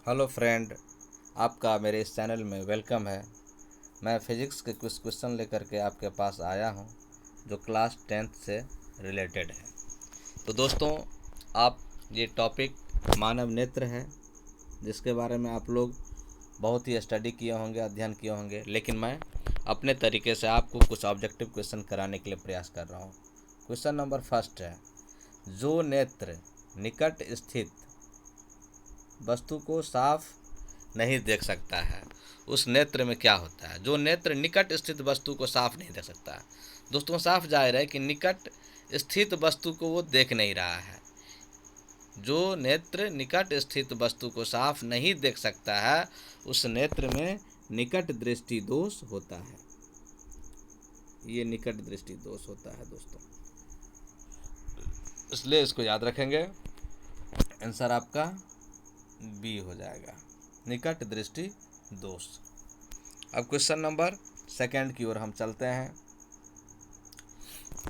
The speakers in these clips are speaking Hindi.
हेलो फ्रेंड, आपका मेरे इस चैनल में वेलकम है। मैं फिज़िक्स के कुछ क्वेश्चन लेकर के आपके पास आया हूं जो क्लास 10th से रिलेटेड है। तो दोस्तों, आप ये टॉपिक मानव नेत्र है जिसके बारे में आप लोग बहुत ही स्टडी किए होंगे, अध्ययन किए होंगे, लेकिन मैं अपने तरीके से आपको कुछ ऑब्जेक्टिव क्वेश्चन कराने के लिए प्रयास कर रहा हूँ। क्वेश्चन नंबर फर्स्ट है, जो नेत्र निकट स्थित वस्तु को साफ नहीं देख सकता है उस नेत्र में क्या होता है। जो नेत्र निकट स्थित वस्तु को साफ नहीं देख सकता है, दोस्तों साफ जाहिर है कि निकट स्थित वस्तु को वो देख नहीं रहा है। जो नेत्र निकट स्थित वस्तु को साफ नहीं देख सकता है उस नेत्र में निकट दृष्टि दोष होता है। ये निकट दृष्टि दोष होता है दोस्तों, इसलिए इसको याद रखेंगे। आंसर आपका बी हो जाएगा, निकट दृष्टि दोष। अब क्वेश्चन नंबर सेकंड की ओर हम चलते हैं।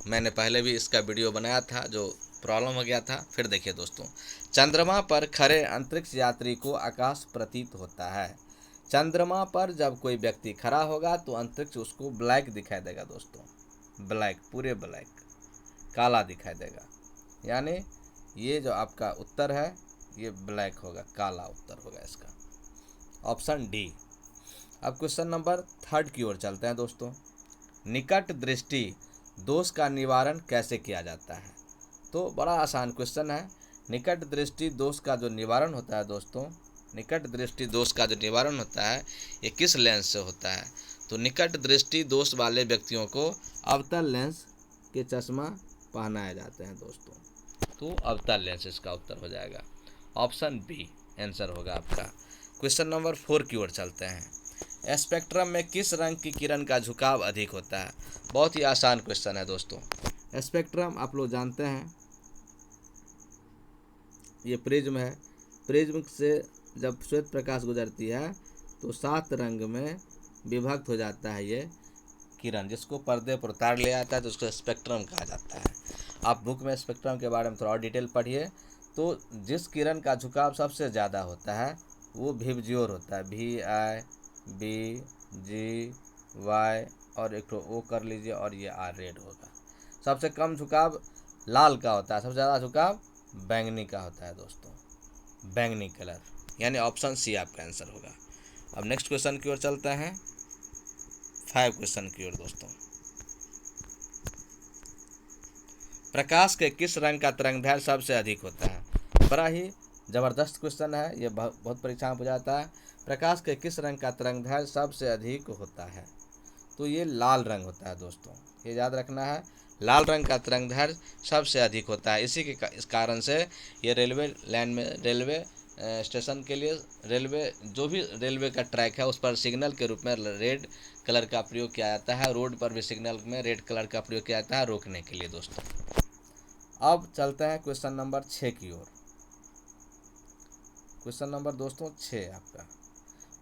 मैंने पहले भी इसका वीडियो बनाया था जो प्रॉब्लम हो गया था, फिर देखिए दोस्तों। चंद्रमा पर खड़े अंतरिक्ष यात्री को आकाश प्रतीत होता है। चंद्रमा पर जब कोई व्यक्ति खड़ा होगा तो अंतरिक्ष उसको ब्लैक दिखाई देगा दोस्तों, ब्लैक, पूरे ब्लैक, काला दिखाई देगा। यानी ये जो आपका उत्तर है ये ब्लैक होगा, काला उत्तर होगा इसका, ऑप्शन डी। अब क्वेश्चन नंबर थर्ड की ओर चलते हैं दोस्तों। निकट दृष्टि दोष का निवारण कैसे किया जाता है? तो बड़ा आसान क्वेश्चन है। निकट दृष्टि दोष का जो निवारण होता है दोस्तों, निकट दृष्टि दोष का जो निवारण होता है ये किस लेंस से होता है? तो निकट दृष्टि दोष वाले व्यक्तियों को अवतल लेंस के चश्मा पहनाए जाते हैं दोस्तों। तो अवतल लेंस इसका उत्तर हो जाएगा, ऑप्शन बी आंसर होगा आपका। क्वेश्चन नंबर 4 की ओर चलते हैं। स्पेक्ट्रम में किस रंग की किरण का झुकाव अधिक होता है? बहुत ही आसान क्वेश्चन है दोस्तों। स्पेक्ट्रम आप लोग जानते हैं, ये प्रिज्म है। प्रिज्म से जब श्वेत प्रकाश गुजरती है तो 7 रंग में विभक्त हो जाता है ये किरण, जिसको पर्दे पर उतार ले आता है तो उसको स्पेक्ट्रम कहा जाता है। आप बुक में स्पेक्ट्रम के बारे में थोड़ा और डिटेल पढ़िए। तो जिस किरण का झुकाव सबसे ज़्यादा होता है वो विबज्योर होता है, VIBGY, और एक तो ओ कर लीजिए और ये आर रेड होगा। सबसे कम झुकाव लाल का होता है, सबसे ज़्यादा झुकाव बैंगनी का होता है दोस्तों, बैंगनी कलर, यानी ऑप्शन सी आपका आंसर होगा। अब नेक्स्ट क्वेश्चन की ओर चलते हैं, 5 क्वेश्चन की ओर दोस्तों। प्रकाश के किस रंग का तरंगदैर्घ्य सबसे अधिक होता है? बड़ा ही ज़बरदस्त क्वेश्चन है, ये बहुत परीक्षा में पूछा जाता है। प्रकाश के किस रंग का तरंगदैर्घ्य सबसे अधिक होता है? तो ये लाल रंग होता है दोस्तों, ये याद रखना है। लाल रंग का तरंगदैर्घ्य सबसे अधिक होता है। इसी के इस कारण से ये रेलवे लाइन में, रेलवे स्टेशन के लिए, रेलवे जो भी रेलवे का ट्रैक है उस पर सिग्नल के रूप में रेड कलर का प्रयोग किया जाता है। रोड पर भी सिग्नल में रेड कलर का प्रयोग किया जाता है रोकने के लिए दोस्तों। अब चलते हैं क्वेश्चन नंबर 6 की ओर। क्वेश्चन नंबर दोस्तों 6 आपका,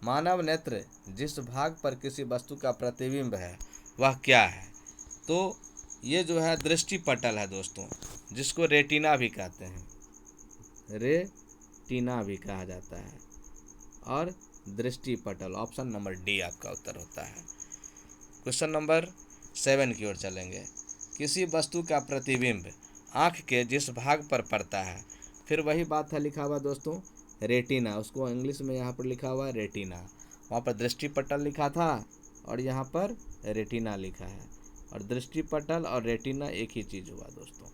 मानव नेत्र जिस भाग पर किसी वस्तु का प्रतिबिंब है वह क्या है? तो ये जो है दृष्टि पटल है दोस्तों, जिसको रेटिना भी कहते हैं, रेटिना भी कहा जाता है, और दृष्टि पटल, ऑप्शन नंबर डी आपका उत्तर होता है। क्वेश्चन नंबर 7 की ओर चलेंगे। किसी वस्तु का प्रतिबिंब आँख के जिस भाग पर पड़ता है, फिर वही बात है लिखा हुआ दोस्तों, रेटिना, उसको इंग्लिश में यहाँ पर लिखा हुआ है रेटिना। वहाँ पर दृष्टि पटल लिखा था और यहाँ पर रेटिना लिखा है, और दृष्टि पटल और रेटिना एक ही चीज़ हुआ दोस्तों।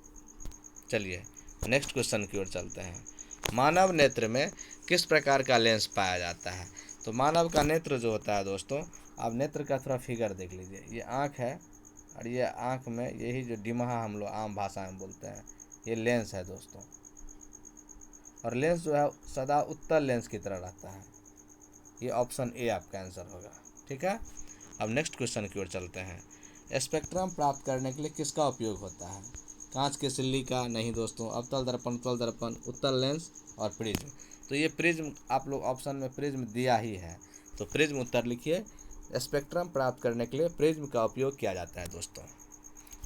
चलिए नेक्स्ट क्वेश्चन की ओर चलते हैं। मानव नेत्र में किस प्रकार का लेंस पाया जाता है? तो मानव का नेत्र जो होता है दोस्तों, आप नेत्र का थोड़ा फिगर देख लीजिए। ये आँख है और ये आँख में यही जो दिमाग हम लोग आम भाषा में बोलते हैं, ये लेंस है दोस्तों। और लेंस जो है सदा उत्तल लेंस की तरह रहता है। ये ऑप्शन ए आपका आंसर होगा, ठीक है। अब नेक्स्ट क्वेश्चन की ओर चलते हैं। स्पेक्ट्रम प्राप्त करने के लिए किसका उपयोग होता है? कांच की सिल्ली का? नहीं दोस्तों, अवतल दर्पण, उत्तल दर्पण, उत्तल लेंस और प्रिज्म। तो ये प्रिज्म आप लोग ऑप्शन में प्रिज्म दिया ही है, तो प्रिज्म उत्तर लिखिए। स्पेक्ट्रम प्राप्त करने के लिए प्रिज्म का उपयोग किया जाता है दोस्तों।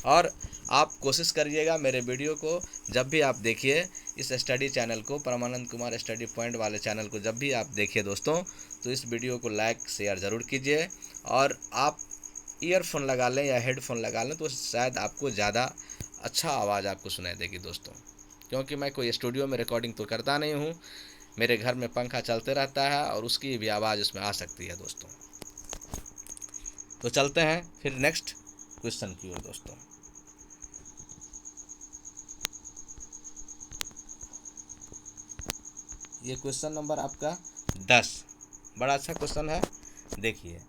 और आप कोशिश करिएगा मेरे वीडियो को जब भी आप देखिए, इस स्टडी चैनल को, परमानंद कुमार स्टडी पॉइंट वाले चैनल को जब भी आप देखिए दोस्तों, तो इस वीडियो को लाइक शेयर ज़रूर कीजिए। और आप ईयरफोन लगा लें या हेडफोन लगा लें तो शायद आपको ज़्यादा अच्छा आवाज़ आपको सुनाई देगी दोस्तों, क्योंकि मैं कोई स्टूडियो में रिकॉर्डिंग तो करता नहीं हूँ, मेरे घर में पंखा चलते रहता है और उसकी भी आवाज़ इसमें आ सकती है दोस्तों। तो चलते हैं फिर नेक्स्ट क्वेश्चन की ओर दोस्तों। ये क्वेश्चन नंबर आपका 10, बड़ा अच्छा क्वेश्चन है। देखिए,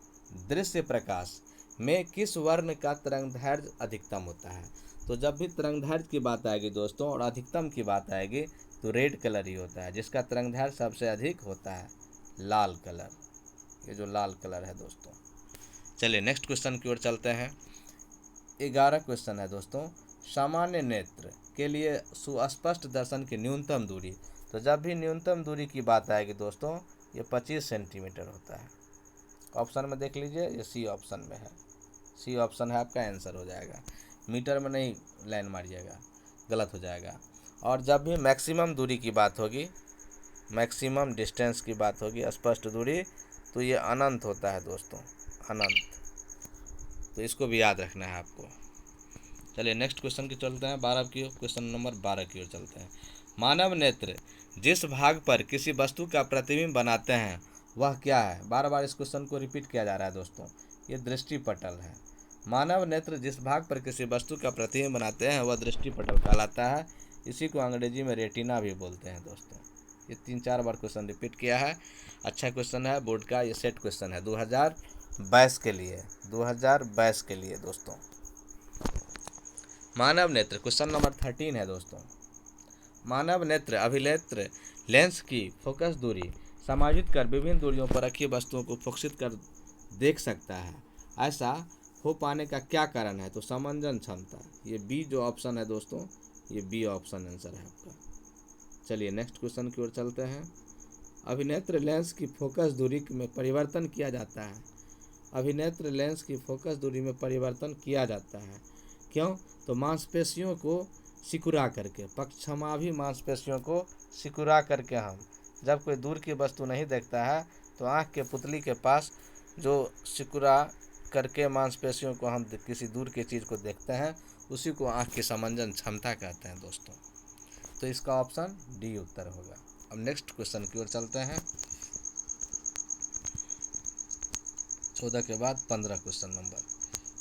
दृश्य प्रकाश में किस वर्ण का तरंगदैर्घ्य अधिकतम होता है? तो जब भी तरंगदैर्घ्य की बात आएगी दोस्तों और अधिकतम की बात आएगी तो रेड कलर ही होता है, जिसका तरंगदैर्घ्य सबसे अधिक होता है लाल कलर, ये जो लाल कलर है दोस्तों। चलिए नेक्स्ट क्वेश्चन की ओर चलते हैं। 11 क्वेश्चन है दोस्तों। सामान्य नेत्र के लिए सुस्पष्ट दर्शन की न्यूनतम दूरी, तो जब भी न्यूनतम दूरी की बात आएगी दोस्तों ये 25 सेंटीमीटर होता है। ऑप्शन में देख लीजिए, ये सी ऑप्शन में है, सी ऑप्शन है आपका आंसर हो जाएगा। मीटर में नहीं लाइन मारिएगा, गलत हो जाएगा। और जब भी मैक्सिमम दूरी की बात होगी, मैक्सिमम डिस्टेंस की बात होगी, स्पष्ट दूरी, तो ये अनंत होता है दोस्तों, अनंत। तो इसको भी याद रखना है आपको। चलिए नेक्स्ट क्वेश्चन की चलते हैं, 12 की क्वेश्चन नंबर 12 की ओर चलते हैं। मानव नेत्र जिस भाग पर किसी वस्तु का प्रतिबिंब बनाते हैं वह क्या है? बार बार इस क्वेश्चन को रिपीट किया जा रहा है दोस्तों, ये दृष्टिपटल है। मानव नेत्र जिस भाग पर किसी वस्तु का प्रतिबिंब बनाते हैं वह दृष्टिपटल कहलाता है। इसी को अंग्रेजी में रेटिना भी बोलते हैं दोस्तों। ये 3-4 बार क्वेश्चन रिपीट किया है, अच्छा क्वेश्चन है बोर्ड का, ये सेट क्वेश्चन है 2022 के लिए, 2022 के लिए दोस्तों। मानव नेत्र क्वेश्चन नंबर 13 है दोस्तों। मानव नेत्र अभिनेत्र लेंस की फोकस दूरी समायोजित कर विभिन्न दूरियों पर रखी वस्तुओं को फोकसित कर देख सकता है, ऐसा हो पाने का क्या कारण है? तो समंजन क्षमता, ये बी जो ऑप्शन है दोस्तों, ये बी ऑप्शन आंसर है आपका। चलिए नेक्स्ट क्वेश्चन की ओर चलते हैं। अभिनेत्र लेंस की फोकस दूरी में परिवर्तन किया जाता है, अभिनेत्र लेंस की फोकस दूरी में परिवर्तन किया जाता है क्यों? तो मांसपेशियों को सिकुड़ा करके, पक्षमाभि मांसपेशियों को सिकुड़ा करके हम जब कोई दूर की वस्तु नहीं देखता है तो आँख के पुतली के पास जो सिकुड़ा करके मांसपेशियों को हम किसी दूर की चीज़ को देखते हैं उसी को आँख की समंजन क्षमता कहते हैं दोस्तों। तो इसका ऑप्शन डी उत्तर होगा। अब नेक्स्ट क्वेश्चन की ओर चलते हैं। 14 के बाद 15 क्वेश्चन नंबर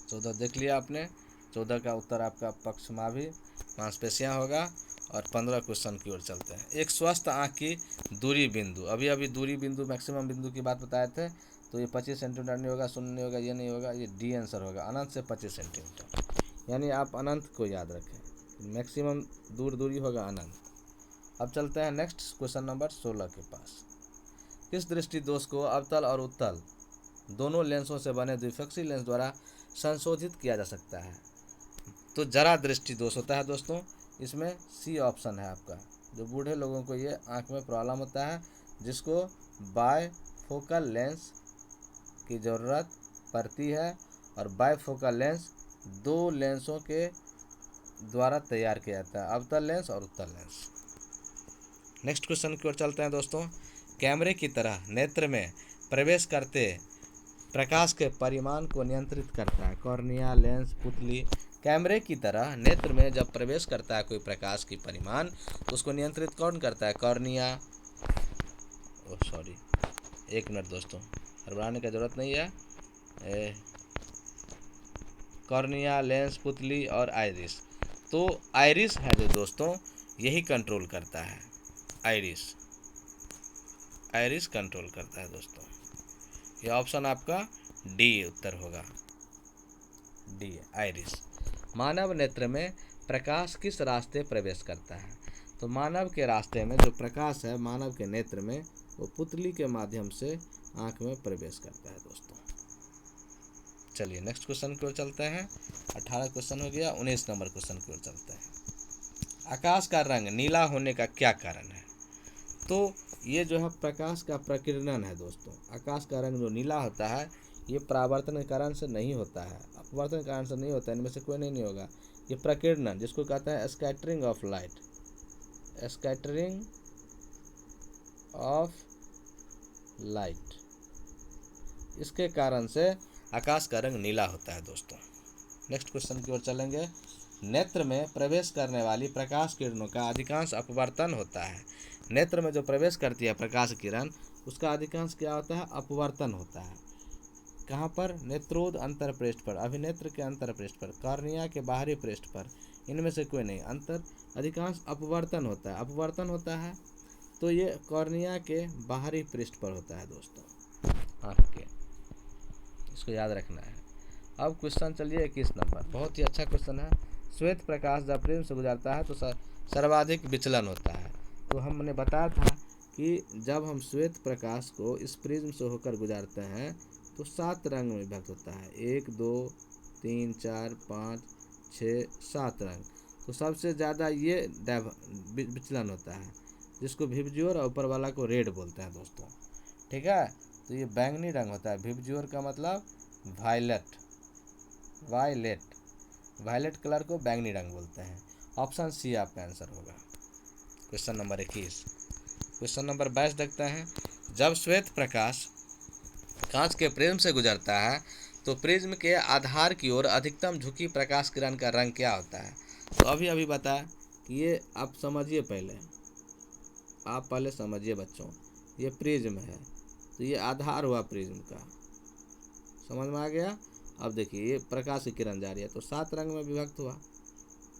14 देख लिया आपने, 14 का उत्तर आपका पक्षमाभि मांसपेशियाँ होगा। और 15 क्वेश्चन की ओर चलते हैं। एक स्वस्थ आँख की दूरी बिंदु, अभी अभी दूरी बिंदु मैक्सिमम बिंदु की बात बताए थे, तो ये 25 सेंटीमीटर नहीं होगा, 0 नहीं होगा, ये नहीं होगा, ये डी आंसर होगा, अनंत से 25 सेंटीमीटर। यानी आप अनंत को याद रखें, मैक्सिमम दूरी होगा अनंत। अब चलते हैं नेक्स्ट क्वेश्चन नंबर 16 के पास। किस दृष्टि दोष को अवतल और उत्तल दोनों लेंसों से बने द्विपक्षी लेंस द्वारा संशोधित किया जा सकता है? तो जरा दृष्टि दोष होता है दोस्तों, इसमें सी ऑप्शन है आपका। जो बूढ़े लोगों को ये आँख में प्रॉब्लम होता है जिसको बायफोकल लेंस की ज़रूरत पड़ती है, और बायफोकल लेंस 2 लेंसों के द्वारा तैयार किया जाता है, अवतल लेंस और उत्तल लेंस। नेक्स्ट क्वेश्चन की ओर चलते हैं दोस्तों। कैमरे की तरह नेत्र में प्रवेश करते प्रकाश के परिमाण को नियंत्रित करता है कॉर्निया, लेंस, पुतली। कैमरे की तरह नेत्र में जब प्रवेश करता है कोई प्रकाश की परिमाण तो उसको नियंत्रित कौन करता है? कॉर्निया, सॉरी 1 मिनट दोस्तों, हड़बड़ाने की ज़रूरत नहीं है। कॉर्निया, लेंस, पुतली और आइरिस। तो आइरिस है जो दोस्तों यही कंट्रोल करता है, आइरिस कंट्रोल करता है दोस्तों। ये ऑप्शन आपका डी उत्तर होगा, डी आइरिस। मानव नेत्र में प्रकाश किस रास्ते प्रवेश करता है? तो मानव के रास्ते में जो प्रकाश है मानव के नेत्र में वो पुतली के माध्यम से आँख में प्रवेश करता है दोस्तों। चलिए नेक्स्ट क्वेश्चन की ओर चलते हैं। 18 क्वेश्चन हो गया, 19 नंबर क्वेश्चन की ओर चलते हैं। आकाश का रंग नीला होने का क्या कारण है? तो ये जो है प्रकाश का प्रकीर्णन है दोस्तों। आकाश का रंग जो नीला होता है ये परावर्तन के कारण से नहीं होता है, अपवर्तन के कारण से नहीं होता है, इनमें से कोई नहीं होगा। ये प्रकीर्णन जिसको कहते हैं scattering of light, scattering of light, इसके कारण से आकाश का रंग नीला होता है दोस्तों। नेक्स्ट क्वेश्चन की ओर चलेंगे। नेत्र में प्रवेश करने वाली प्रकाश किरणों का अधिकांश अपवर्तन होता है। नेत्र में जो प्रवेश करती है प्रकाश किरण उसका अधिकांश क्या होता है, अपवर्तन होता है। कहाँ पर, नेत्रोद अंतरपृष्ठ पर, अभिनेत्र के अंतरपृष्ठ पर, कॉर्निया के बाहरी पृष्ठ पर, इनमें से कोई नहीं, अधिकांश अपवर्तन होता है। अपवर्तन होता है तो ये कॉर्निया के बाहरी पृष्ठ पर होता है दोस्तों, आँख के, इसको याद रखना है। अब क्वेश्चन चलिए 21 नंबर, बहुत ही अच्छा क्वेश्चन है। श्वेत प्रकाश जब प्रिज्म से गुजरता है तो सर्वाधिक विचलन होता है। तो हमने बताया था कि जब हम श्वेत प्रकाश को इस प्रिज्म से होकर गुजारते हैं तो 7 रंग में विभक्त होता है, 1 2 3 4 5 6 7 रंग। तो सबसे ज़्यादा ये विचलन होता है जिसको विबज्योर और ऊपर वाला को रेड बोलते हैं दोस्तों, ठीक है। तो ये बैंगनी रंग होता है, विबज्योर का मतलब वायलेट, वायलेट कलर को बैंगनी रंग बोलते हैं। ऑप्शन सी आपका आंसर होगा। Question number 21। क्वेश्चन नंबर 22 देखते हैं। जब श्वेत प्रकाश कांच के प्रिज्म से गुजरता है तो प्रिज्म के आधार की ओर अधिकतम झुकी प्रकाश किरण का रंग क्या होता है। तो अभी बताया कि ये आप समझिए, आप पहले समझिए बच्चों, ये प्रिज्म है तो ये आधार हुआ प्रिज्म का, समझ में आ गया। अब देखिए ये प्रकाश की किरण जा रही है तो 7 रंग में विभक्त हुआ,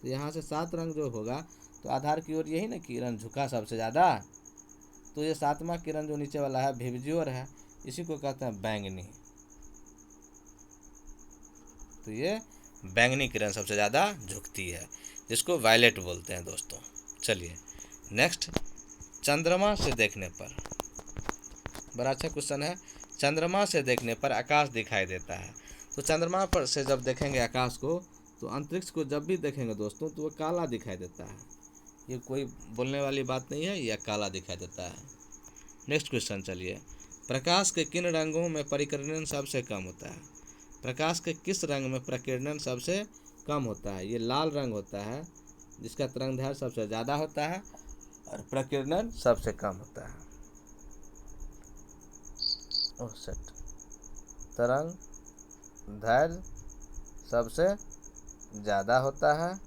तो यहाँ से 7 रंग जो होगा तो आधार की ओर यही ना किरण झुका सबसे ज़्यादा, तो ये 7वां किरण जो नीचे वाला है विबज्योर है, इसी को कहते हैं बैंगनी। तो ये बैंगनी किरण सबसे ज़्यादा झुकती है जिसको वायलेट बोलते हैं दोस्तों। चलिए नेक्स्ट, चंद्रमा से देखने पर, बड़ा अच्छा क्वेश्चन है। चंद्रमा से देखने पर आकाश दिखाई देता है। तो चंद्रमा पर से जब देखेंगे आकाश को तो अंतरिक्ष को जब भी देखेंगे दोस्तों तो वो काला दिखाई देता है, ये कोई बोलने वाली बात नहीं है, यह काला दिखाई देता है। नेक्स्ट क्वेश्चन चलिए, प्रकाश के किन रंगों में परिकिरण सबसे कम होता है। प्रकाश के किस रंग में प्रकीर्णन सबसे कम होता है। ये लाल रंग होता है जिसका तरंगदैर्घ्य सबसे ज़्यादा होता है और प्रकीर्णन सबसे कम होता है। तरंगदैर्घ्य सबसे ज़्यादा होता है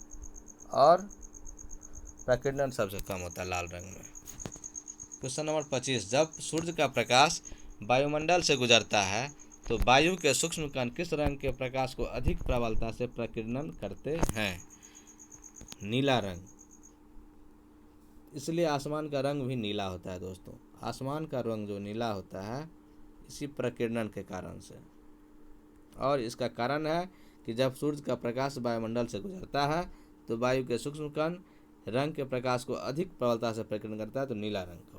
और प्रकीर्णन सबसे कम होता है लाल रंग में। क्वेश्चन नंबर 25, जब सूर्य का प्रकाश वायुमंडल से गुजरता है तो वायु के सूक्ष्म कण किस रंग के प्रकाश को अधिक प्रबलता से प्रकीर्णन करते हैं। नीला रंग, इसलिए आसमान का रंग भी नीला होता है दोस्तों। आसमान का रंग जो नीला होता है इसी प्रकीर्णन के कारण से, और इसका कारण है कि जब सूर्य का प्रकाश वायुमंडल से गुजरता है तो वायु के सूक्ष्म कण रंग के प्रकाश को अधिक प्रबलता से प्रकीर्णन करता है, तो नीला रंग को।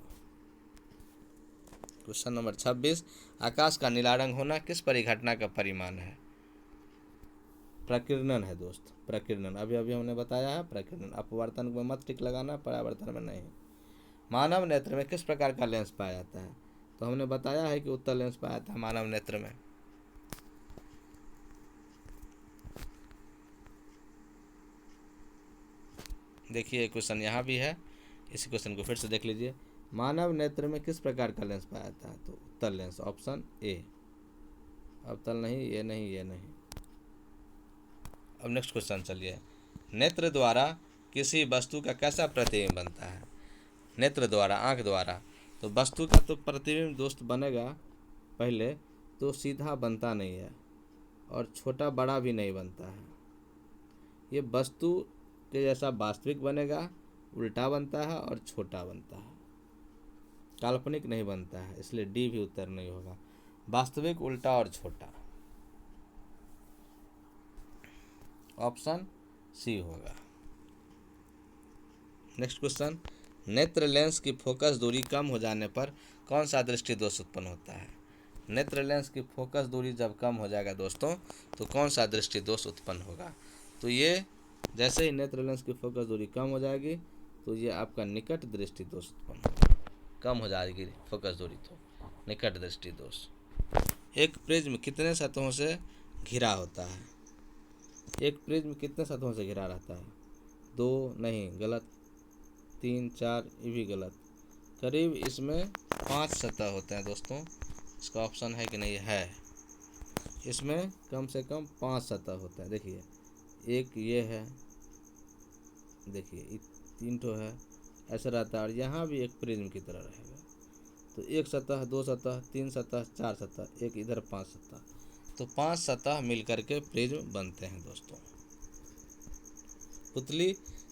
क्वेश्चन नंबर 26, आकाश का नीला रंग होना किस परिघटना का परिमाण है। प्रकीर्णन है दोस्त, प्रकीर्णन, अभी हमने बताया है प्रकीर्णन। अपवर्तन में मत टिक लगाना, परावर्तन में नहीं। मानव नेत्र में किस प्रकार का लेंस पाया जाता है। तो हमने बताया है कि उत्तल लेंस पाया जाता है मानव नेत्र में। देखिए क्वेश्चन यहाँ भी है, इसी क्वेश्चन को फिर से देख लीजिए। मानव नेत्र में किस प्रकार का लेंस पाया जाता है। तो उत्तल लेंस, ऑप्शन ए। अवतल नहीं, ये नहीं, ये नहीं। अब नेक्स्ट क्वेश्चन चलिए, नेत्र द्वारा किसी वस्तु का कैसा प्रतिबिंब बनता है। नेत्र द्वारा, आँख द्वारा, तो वस्तु का तो प्रतिबिंब दोस्त बनेगा पहले तो सीधा बनता नहीं है और छोटा बड़ा भी नहीं बनता है। ये वस्तु के जैसा वास्तविक बनेगा, उल्टा बनता है और छोटा बनता है, काल्पनिक नहीं बनता है, इसलिए डी भी उत्तर नहीं होगा। वास्तविक, उल्टा और छोटा, ऑप्शन सी होगा। नेक्स्ट क्वेश्चन, नेत्र लेंस की फोकस दूरी कम हो जाने पर कौन सा दृष्टि दोष उत्पन्न होता है। नेत्र लेंस की फोकस दूरी जब कम हो जाएगा दोस्तों तो कौन सा दृष्टि दोष उत्पन्न होगा। तो ये जैसे ही नेत्र लेंस की फोकस दूरी कम हो जाएगी तो ये आपका निकट दृष्टि दोष उत्पन्न होगा। कम हो जाएगी फोकस दूरी तो निकट दृष्टि दोष। एक प्रिज्म कितने सतहों से घिरा होता है? एक प्रिज्म कितने सतहों से घिरा रहता है? 2 नहीं, गलत। 3 4 ये भी गलत। करीब इसमें 5 सतह होते हैं दोस्तों। इसका ऑप्शन है कि नहीं? है। इसमें कम से कम 5 सतह होते हैं। देखिए, एक ये है, देखिए 3 ठो है, ऐसा रहता है। और यहाँ भी एक प्रिज्म की तरह रहेगा। तो 1 सतह, 2 सतह, 3 सतह, 4 सतह, एक इधर 5 सतह। तो 5 सतह मिलकर के प्रिज्म बनते हैं दोस्तों। पुतली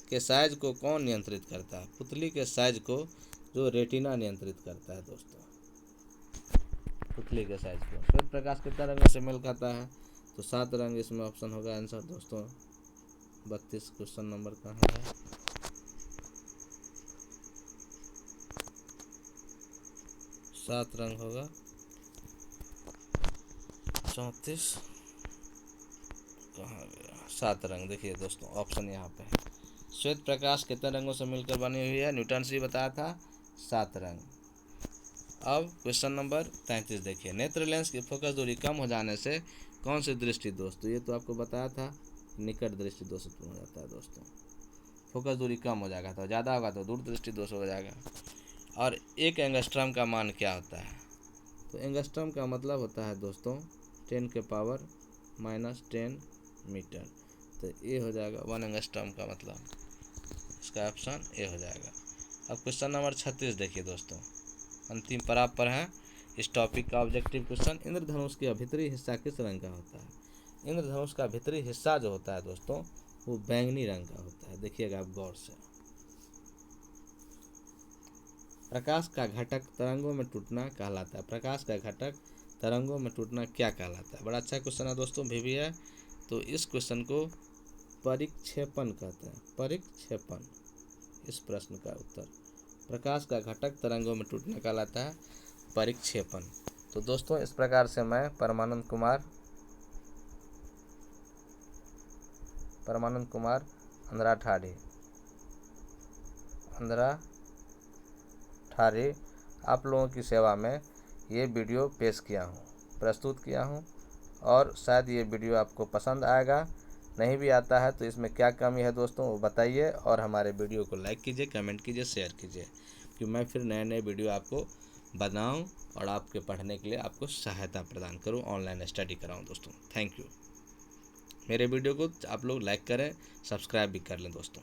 के साइज को कौन नियंत्रित करता है? पुतली के साइज को जो रेटिना नियंत्रित करता है दोस्तों। पुतली के साइज को श्वेत प्रकाश कितना रंगों से मेल खाता है? तो 7 रंग इसमें ऑप्शन होगा आंसर दोस्तों। 32 क्वेश्चन नंबर कहाँ है? 7 रंग होगा। 34 कहाँ गया? 7 रंग। देखिए दोस्तों, ऑप्शन यहाँ पे है। श्वेत प्रकाश कितने रंगों से मिलकर बनी हुई है? न्यूटन से बताया था 7 रंग। अब क्वेश्चन नंबर 33 देखिए, नेत्र लेंस की फोकस दूरी कम हो जाने से कौन सी दृष्टि दोष? तो ये तो आपको बताया था, निकट दृष्टि दोष उत्पन्न हो जाता है दोस्तों। फोकस दूरी कम हो जाएगा, तो ज़्यादा होगा तो दूर दृष्टि दोष हो जाएगा। और 1 एंगस्ट्रम का मान क्या होता है? तो एंगस्ट्रम का मतलब होता है दोस्तों 10 के पावर -10 मीटर। तो ये हो जाएगा 1 एंगस्ट्रम का मतलब। इसका ऑप्शन ए हो जाएगा। अब क्वेश्चन नंबर 36 देखिए दोस्तों, अंतिम पड़ाव पर है इस टॉपिक का ऑब्जेक्टिव क्वेश्चन। इंद्रधनुष का भीतरी हिस्सा किस रंग का होता है? इंद्रधनुष का भीतरी हिस्सा जो होता है दोस्तों, वो बैंगनी रंग का होता है। देखिएगा आप गौर से। प्रकाश का घटक तरंगों में टूटना कहलाता है। प्रकाश का घटक तरंगों में टूटना क्या कहलाता है? बड़ा अच्छा क्वेश्चन है दोस्तों, भी है। तो इस क्वेश्चन को परिक्षेपण कहते हैं। परिक्षेपण इस प्रश्न का उत्तर। प्रकाश का घटक तरंगों में टूटना कहलाता है परिक्षेपण। तो दोस्तों, इस प्रकार से मैं परमानंद कुमार अंधरा ठारी आप लोगों की सेवा में ये वीडियो पेश किया हूँ, प्रस्तुत किया हूँ। और शायद ये वीडियो आपको पसंद आएगा। नहीं भी आता है तो इसमें क्या कमी है दोस्तों, वो बताइए। और हमारे वीडियो को लाइक कीजिए, कमेंट कीजिए, शेयर कीजिए, कि मैं फिर नए नए वीडियो आपको बनाऊं और आपके पढ़ने के लिए आपको सहायता प्रदान करूं, ऑनलाइन स्टडी कराऊं दोस्तों। Thank you. मेरे वीडियो को आप लोग लाइक करें, सब्सक्राइब भी कर लें दोस्तों।